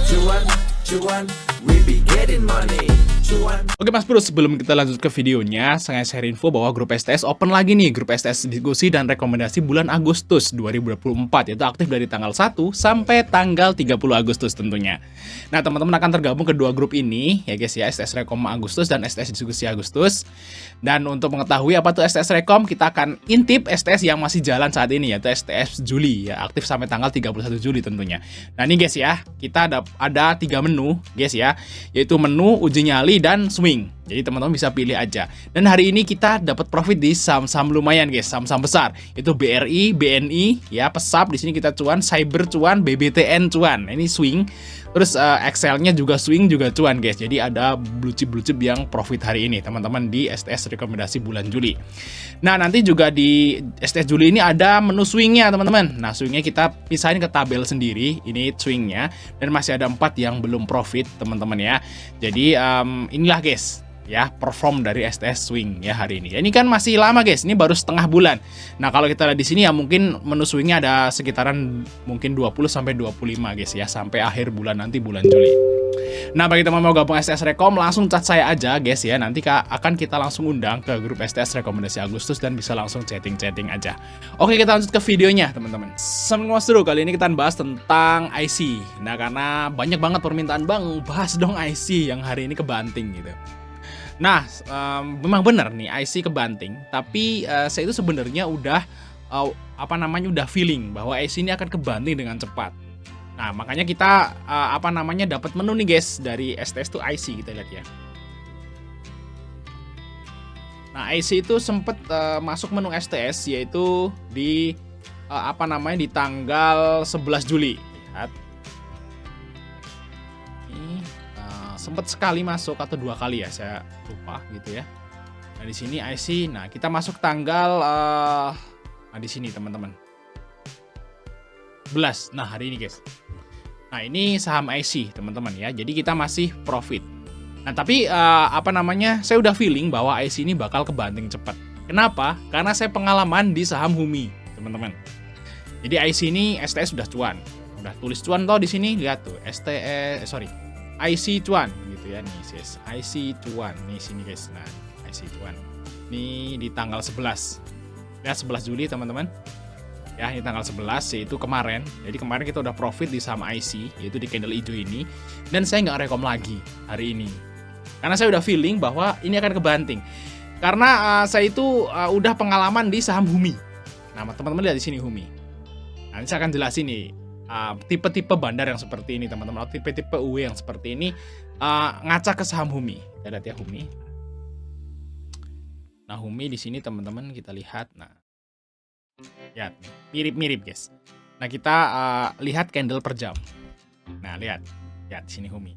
Cuan, cuan, we be getting money. Cuan. Oke Mas Bro, sebelum kita lanjut ke videonya, saya share info bahwa grup STS open lagi nih. Grup STS diskusi dan rekomendasi bulan Agustus 2024, yaitu aktif dari tanggal 1 sampai tanggal 30 Agustus tentunya. Nah teman-teman akan tergabung kedua grup ini ya guys ya, STS Rekom Agustus dan STS Diskusi Agustus. Dan untuk mengetahui apa tuh STS Rekom, kita akan intip STS yang masih jalan saat ini, yaitu STS Juli ya, aktif sampai tanggal 31 Juli tentunya. Nah ini guys ya, kita ada 3 menu guys ya, yaitu menu, uji nyali, dan swing. Jadi teman-teman bisa pilih aja. Dan hari ini kita dapat profit di saham-saham lumayan guys, saham-saham besar. Itu BRI, BNI, ya, Pesap di sini kita cuan, Cyber cuan, BBTN cuan. Ini swing. Terus Excel-nya juga swing juga cuan guys. Jadi ada blue chip yang profit hari ini teman-teman di STS rekomendasi bulan Juli. Nah nanti juga di STS Juli ini ada menu swingnya teman-teman. Nah swingnya kita pisahin ke tabel sendiri. Ini swingnya. Dan masih ada 4 yang belum profit teman-teman ya. Jadi inilah guys ya perform dari STS swing ya hari ini. Ini kan masih lama guys, ini baru setengah bulan. Nah kalau kita lihat di sini ya mungkin menu swingnya ada sekitaran mungkin 20 sampai 25 guys ya, sampai akhir bulan nanti, bulan Juli. Nah bagi teman mau gabung STS Rekom, langsung chat saya aja guys ya. Nanti akan kita langsung undang ke grup STS rekomendasi Agustus dan bisa langsung chatting aja. Oke kita lanjut ke videonya teman-teman. Mas Bro, kali ini kita bahas tentang IC. Nah karena banyak banget permintaan, bang bahas dong IC yang hari ini kebanting gitu. Nah, memang benar nih IC kebanting, tapi saya itu sebenarnya udah udah feeling bahwa IC ini akan kebanting dengan cepat. Nah, makanya kita dapat menu nih guys dari STS to IC, kita lihat ya. Nah, IC itu sempat masuk menu STS yaitu di di tanggal 11 Juli. Lihat. Sempat sekali masuk atau 2 kali ya, saya lupa gitu ya. Nah di sini IC, nah kita masuk tanggal di sini teman-teman 11. Nah hari ini guys. Nah ini saham IC teman-teman ya. Jadi kita masih profit. Nah tapi saya udah feeling bahwa IC ini bakal kebanting cepat. Kenapa? Karena saya pengalaman di saham Humi teman-teman. Jadi IC ini STS sudah cuan. Udah tulis cuan toh di sini, lihat tuh IC cuan gitu ya nih guys, IC cuan nih sini guys. Nah IC cuan nih di tanggal 11 ya, 11 Juli teman-teman ya, ini tanggal 11 yaitu kemarin. Jadi kemarin kita udah profit di saham IC yaitu di candle hijau ini, dan saya nggak rekom lagi hari ini karena saya udah feeling bahwa ini akan kebanting karena saya itu udah pengalaman di saham Humi. Nah teman-teman lihat di sini Humi. Nanti saya akan jelasin nih tipe-tipe bandar yang seperti ini teman-teman, atau tipe-tipe UE yang seperti ini ngaca ke saham Humi. Kita lihat ya Humi. Nah Humi di sini teman-teman kita lihat. Nah lihat mirip-mirip guys. Nah kita lihat candle per jam. Nah lihat di sini Humi.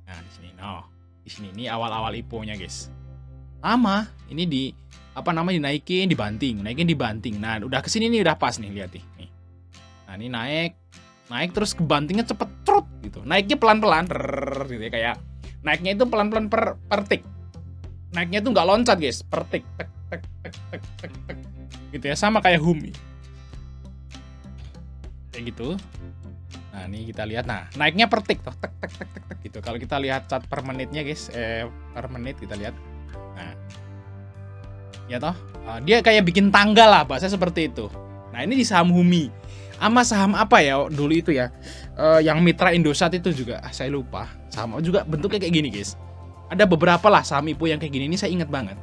Nah di sini, di sini ini awal-awal IPO-nya guys. Lama ini dinaikin dibanting. Nah udah kesini nih udah pas nih, lihat nih. Nah ini naik terus kebantingnya cepet trut gitu. Naiknya pelan-pelan gitu ya, kayak naiknya itu pelan-pelan per tik. Naiknya itu nggak loncat guys, per tik tek gitu ya, sama kayak Humi. Kayak gitu. Nah, ini kita lihat. Nah, naiknya per tik tuh, tek gitu. Kalau kita lihat chart per menitnya guys, per menit kita lihat. Nah. Ya toh, dia kayak bikin tangga lah, bahasa seperti itu. Nah, ini di saham Humi. Sama saham apa ya dulu itu ya, yang Mitra Indosat itu juga saya lupa, sama juga bentuknya kayak gini guys. Ada beberapa lah saham IPO yang kayak gini, ini saya ingat banget.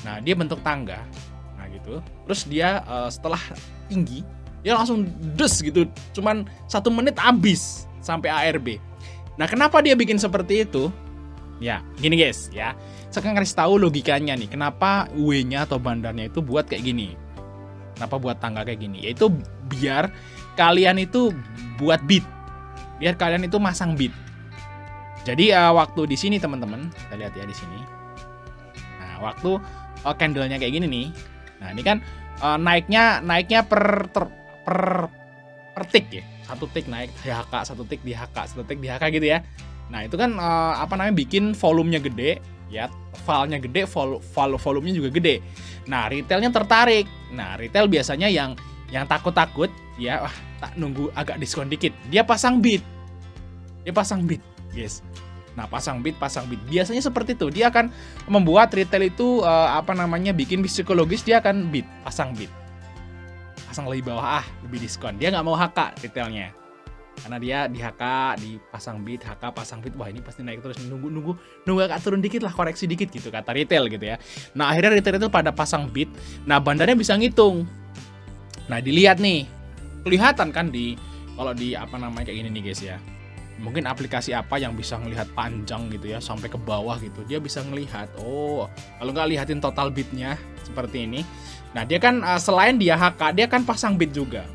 Nah dia bentuk tangga, nah gitu. Terus dia setelah tinggi dia langsung des gitu, cuman 1 menit habis sampai ARB. Nah kenapa dia bikin seperti itu? Ya gini guys ya, saya akan kasih tahu logikanya nih, kenapa UE-nya atau bandarnya itu buat kayak gini. Kenapa buat tangga kayak gini? Yaitu biar kalian itu buat bid, biar kalian itu masang bid. Jadi waktu di sini teman-teman, kita lihat ya di sini. Nah waktu candlenya kayak gini nih, nah ini kan naiknya per tik ya, 1 tik naik di HK, 1 tik di HK, 1 tik di HK gitu ya. Nah itu kan bikin volumenya gede ya, filenya gede, volumenya juga gede. Nah retailnya tertarik. Nah retail biasanya yang Yang takut-takut, ya tak nunggu agak diskon dikit. Dia pasang bid. Guys. Nah, pasang bid. Biasanya seperti itu. Dia akan membuat retail itu bikin psikologis, dia akan bid, pasang bid. Pasang lebih bawah, lebih diskon. Dia nggak mau HK retailnya. Karena dia di HK, dipasang bid, HK pasang bid, wah ini pasti naik terus, nunggu agak turun dikit lah, koreksi dikit gitu kata retail gitu ya. Nah, akhirnya retail pada pasang bid. Nah, bandarnya bisa ngitung. Nah, dilihat nih. Kelihatan kan kalau di kayak gini nih guys ya. Mungkin aplikasi apa yang bisa ngelihat panjang gitu ya, sampai ke bawah gitu. Dia bisa ngelihat, kalau nggak lihatin total bidnya seperti ini. Nah, dia kan selain dia HK, dia kan pasang bid juga.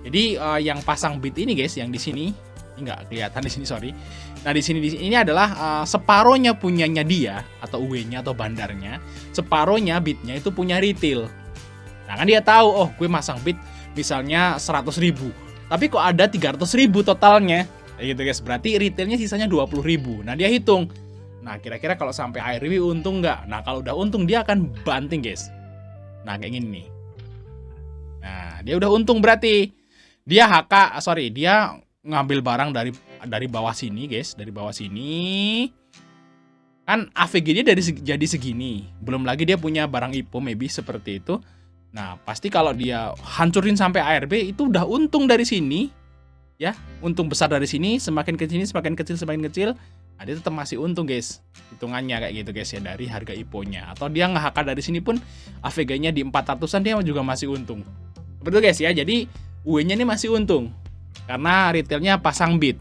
Jadi yang pasang bid ini guys, yang di sini ini nggak kelihatan di sini, sorry. Nah, di sini ini adalah separohnya punyanya dia atau UW-nya atau bandarnya, separohnya bidnya itu punya retail. Nah, kan dia tahu, gue masang bid misalnya 100.000, tapi kok ada 300.000 totalnya, gitu guys. Berarti retailnya sisanya 20.000. Nah, dia hitung. Nah, kira-kira kalau sampai akhir review untung nggak? Nah, kalau udah untung dia akan banting guys. Nah, kayak gini nih. Nah, dia udah untung berarti. Dia dia ngambil barang dari bawah sini, guys, dari bawah sini. Kan AVG dia jadi segini. Belum lagi dia punya barang IPO maybe seperti itu. Nah, pasti kalau dia hancurin sampai ARB itu udah untung dari sini. Ya, untung besar dari sini, semakin ke sini semakin kecil. Nah, dia tetap masih untung, guys. Hitungannya kayak gitu, guys ya, dari harga IPO-nya. Atau dia nge-HK dari sini pun AVG-nya di 400-an dia juga masih untung. Betul guys ya. Jadi UW-nya ini masih untung karena retailnya pasang bid.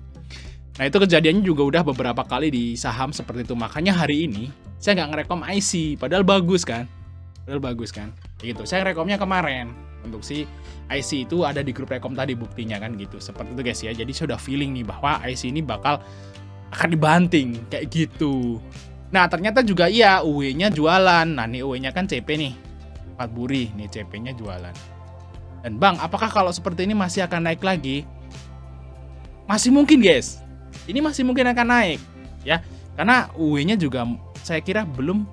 Nah, itu kejadiannya juga udah beberapa kali di saham seperti itu. Makanya hari ini saya nggak ngerekom IC, padahal bagus kan. Gitu. Saya rekomnya kemarin untuk si IC itu ada di grup rekom tadi buktinya kan gitu. Seperti itu guys ya. Jadi saya udah feeling nih bahwa IC ini akan dibanting kayak gitu. Nah, ternyata juga iya UW-nya jualan. Nah, nih UW-nya kan CP nih. 4 buri, nih CP-nya jualan. Dan Bang, apakah kalau seperti ini masih akan naik lagi? Masih mungkin guys. Ini masih mungkin akan naik ya. Karena UW-nya juga saya kira belum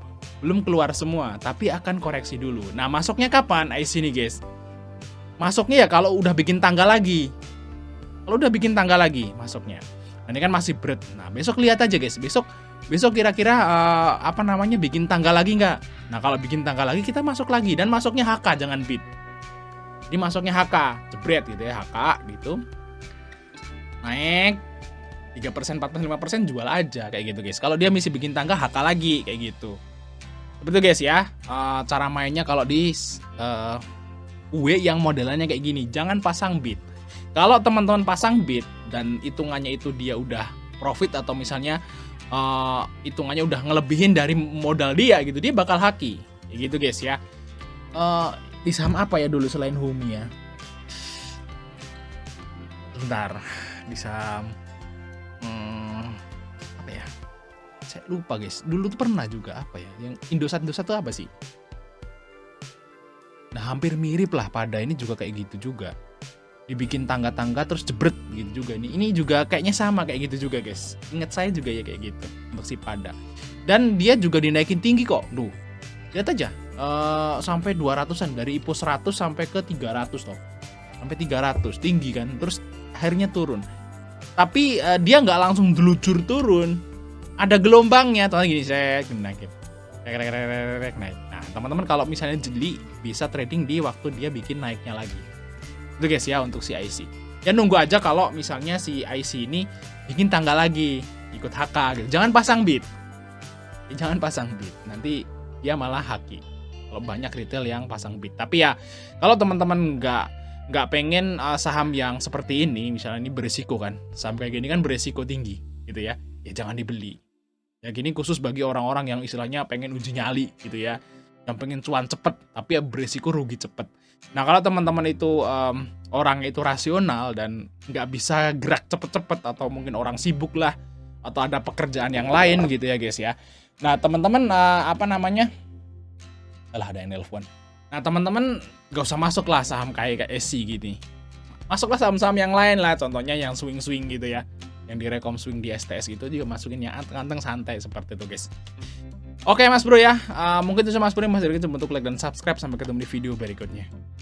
keluar semua, tapi akan koreksi dulu. Nah, masuknya kapan IC ini guys? Masuknya ya kalau udah bikin tangga lagi. Masuknya. Nah, ini kan masih berat. Nah, besok lihat aja guys. Besok kira-kira bikin tangga lagi nggak? Nah, kalau bikin tangga lagi kita masuk lagi dan masuknya HK jangan bid. Jadi masuknya HK, jebret gitu ya, HK gitu. Naik 3%, 4%, 5% jual aja kayak gitu guys. Kalau dia mesti bikin tangga HK lagi kayak gitu. Seperti itu guys ya. Cara mainnya kalau di UW yang modelannya kayak gini, jangan pasang bid. Kalau teman-teman pasang bid dan hitungannya itu dia udah profit atau misalnya hitungannya udah ngelebihin dari modal dia gitu, dia bakal haki. Kayak gitu guys ya. Di saham apa ya dulu selain Humi ya? Bentar, di saham apa ya? Saya lupa guys. Dulu tuh pernah juga apa ya? Yang Indosat tuh apa sih? Nah, hampir mirip lah pada ini juga kayak gitu juga. Dibikin tangga-tangga terus jebret gitu juga. Ini juga kayaknya sama kayak gitu juga guys. Ingat saya juga ya kayak gitu untuk si pada. Dan dia juga dinaikin tinggi kok. Duh, lihat aja. Sampai 200-an, dari IPO 100 sampai ke 300 toh. Sampai 300, tinggi kan. Terus akhirnya turun. Tapi dia nggak langsung delujur turun. Ada gelombangnya, toh gini, naik. Nah, teman-teman kalau misalnya jeli bisa trading di waktu dia bikin naiknya lagi. Itu guys ya untuk si IC. Ya nunggu aja kalau misalnya si IC ini bikin tangga lagi, ikut HK gitu. Jangan pasang bid. Nanti dia malah haki. Kalau banyak retail yang pasang bid. Tapi ya kalau teman-teman nggak pengen saham yang seperti ini, misalnya ini berisiko kan, saham kayak gini kan berisiko tinggi gitu ya, jangan dibeli. Ya gini khusus bagi orang-orang yang istilahnya pengen uji nyali gitu ya, yang pengen cuan cepet tapi ya berisiko rugi cepet. Nah, kalau teman-teman itu orang itu rasional dan nggak bisa gerak cepet-cepet atau mungkin orang sibuk lah atau ada pekerjaan yang lain gitu ya guys ya. Nah, teman-teman ada yang nelpon. Nah, teman-teman gak usah masuk lah saham kayak SC gini. Masuklah saham-saham yang lain lah, contohnya yang swing-swing gitu ya. Yang direkom swing di STS gitu juga masukin yang anteng santai seperti itu guys. Oke Mas Bro ya, mungkin itu Mas Bro, Mas Bro untuk like dan subscribe. Sampai ketemu di video berikutnya.